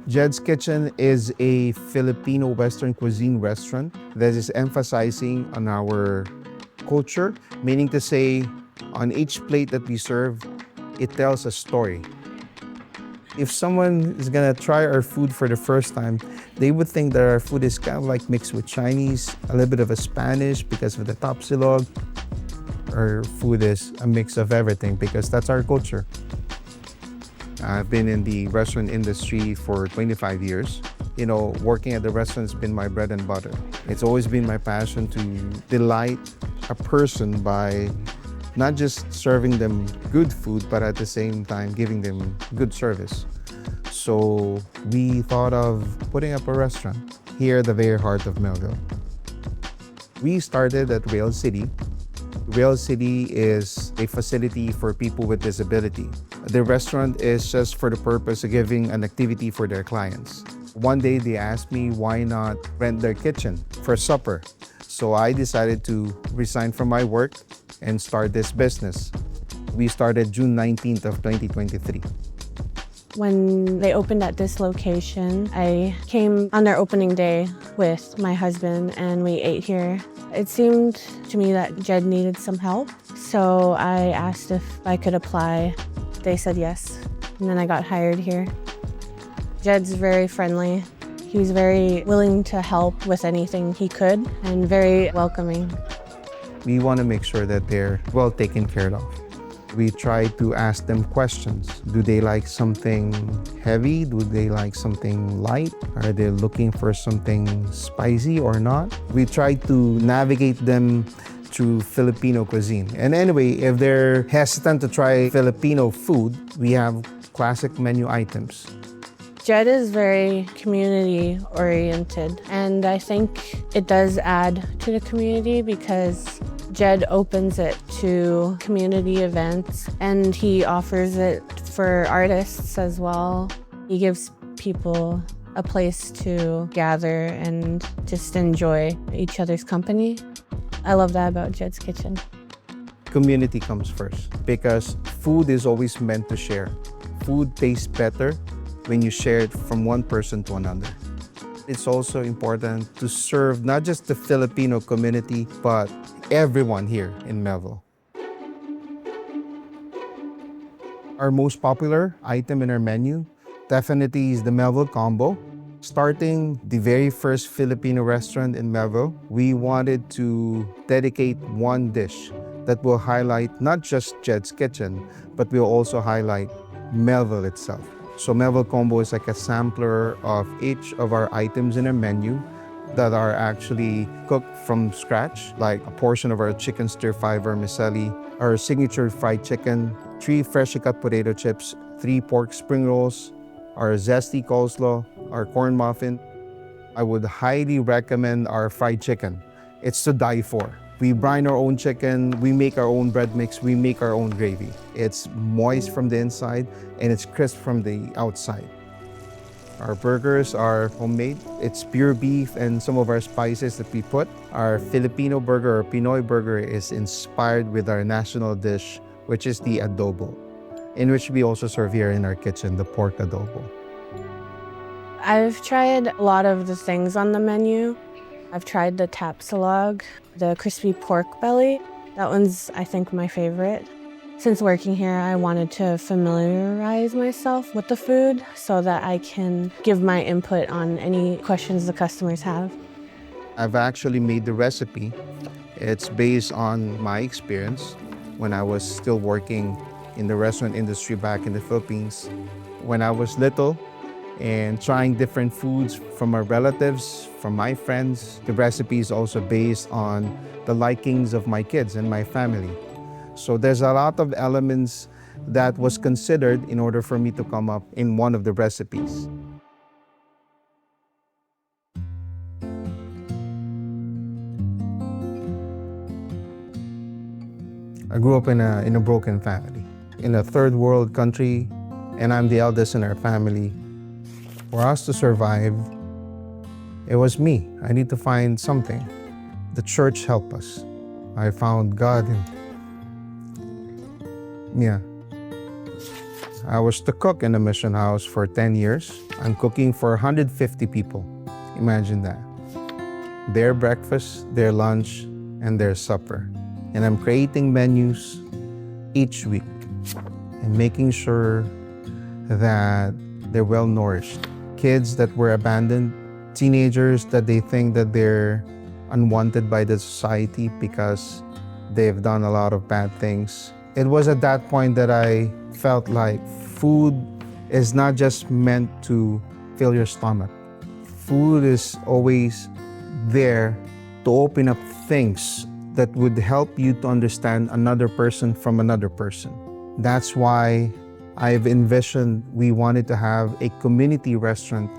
Jed's Kitchen is a Filipino Western cuisine restaurant that is emphasizing on our culture, meaning to say, on each plate that we serve, it tells a story. If someone is gonna try our food for the first time, they would think that our food is kind of like mixed with Chinese, a little bit of a Spanish because of the tapsilog. Our food is a mix of everything because that's our culture. I've been in the restaurant industry for 25 years. You know, working at the restaurant has been my bread and butter. It's always been my passion to delight a person by not just serving them good food, but at the same time giving them good service. So we thought of putting up a restaurant here at the very heart of Melville. We started at Rail City. Rail City is a facility for people with disability. The restaurant is just for the purpose of giving an activity for their clients. One day they asked me why not rent their kitchen for supper. So I decided to resign from my work and start this business. We started June 19th of 2023. When they opened at this location, I came on their opening day with my husband and we ate here. It seemed to me that Jed needed some help, so I asked if I could apply. They said yes, and then I got hired here. Jed's very friendly. He was very willing to help with anything he could and very welcoming. We want to make sure that they're well taken care of. We try to ask them questions. Do they like something heavy? Do they like something light? Are they looking for something spicy or not? We try to navigate them through Filipino cuisine. And anyway, if they're hesitant to try Filipino food, we have classic menu items. Jed is very community-oriented, and I think it does add to the community because Jed opens it to community events and he offers it for artists as well. He gives people a place to gather and just enjoy each other's company. I love that about Jed's Kitchen. Community comes first because food is always meant to share. Food tastes better when you share it from one person to another. It's also important to serve not just the Filipino community, but everyone here in Melville. Our most popular item in our menu definitely is the Melville combo. Starting the very first Filipino restaurant in Melville, we wanted to dedicate one dish that will highlight not just Jed's Kitchen, but will also highlight Melville itself. So Melville combo is like a sampler of each of our items in our menu that are actually cooked from scratch, like a portion of our chicken stir-fry vermicelli, our signature fried chicken, 3 freshly cut potato chips, 3 pork spring rolls, our zesty coleslaw, our corn muffin. I would highly recommend our fried chicken. It's to die for. We brine our own chicken, we make our own bread mix, we make our own gravy. It's moist from the inside and it's crisp from the outside. Our burgers are homemade. It's pure beef and some of our spices that we put. Our Filipino burger or Pinoy burger is inspired with our national dish, which is the adobo, in which we also serve here in our kitchen, the pork adobo. I've tried a lot of the things on the menu. I've tried the tapsilog, the crispy pork belly. That one's, I think, my favorite. Since working here, I wanted to familiarize myself with the food so that I can give my input on any questions the customers have. I've actually made the recipe. It's based on my experience when I was still working in the restaurant industry back in the Philippines. When I was little, and trying different foods from my relatives, from my friends. The recipe is also based on the likings of my kids and my family. So there's a lot of elements that was considered in order for me to come up in one of the recipes. I grew up in a broken family, in a third world country, and I'm the eldest in our family. For us to survive, it was me. I need to find something. The church helped us. I found God in, I was the cook in the mission house for 10 years. I'm cooking for 150 people. Imagine that. Their breakfast, their lunch, and their supper. And I'm creating menus each week and making sure that they're well nourished. Kids that were abandoned, teenagers that they think that they're unwanted by the society because they've done a lot of bad things. It was at that point that I felt like food is not just meant to fill your stomach. Food is always there to open up things that would help you to understand another person from another person. That's why I've envisioned we wanted to have a community restaurant.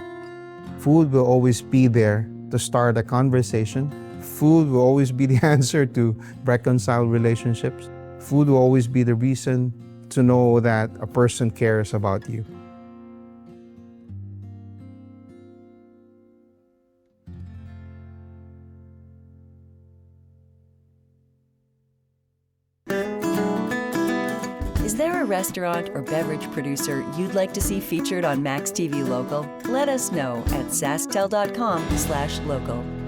Food will always be there to start a conversation. Food will always be the answer to reconcile relationships. Food will always be the reason to know that a person cares about you. Is there a restaurant or beverage producer you'd like to see featured on maxTV Local? Let us know at SaskTel.com/local.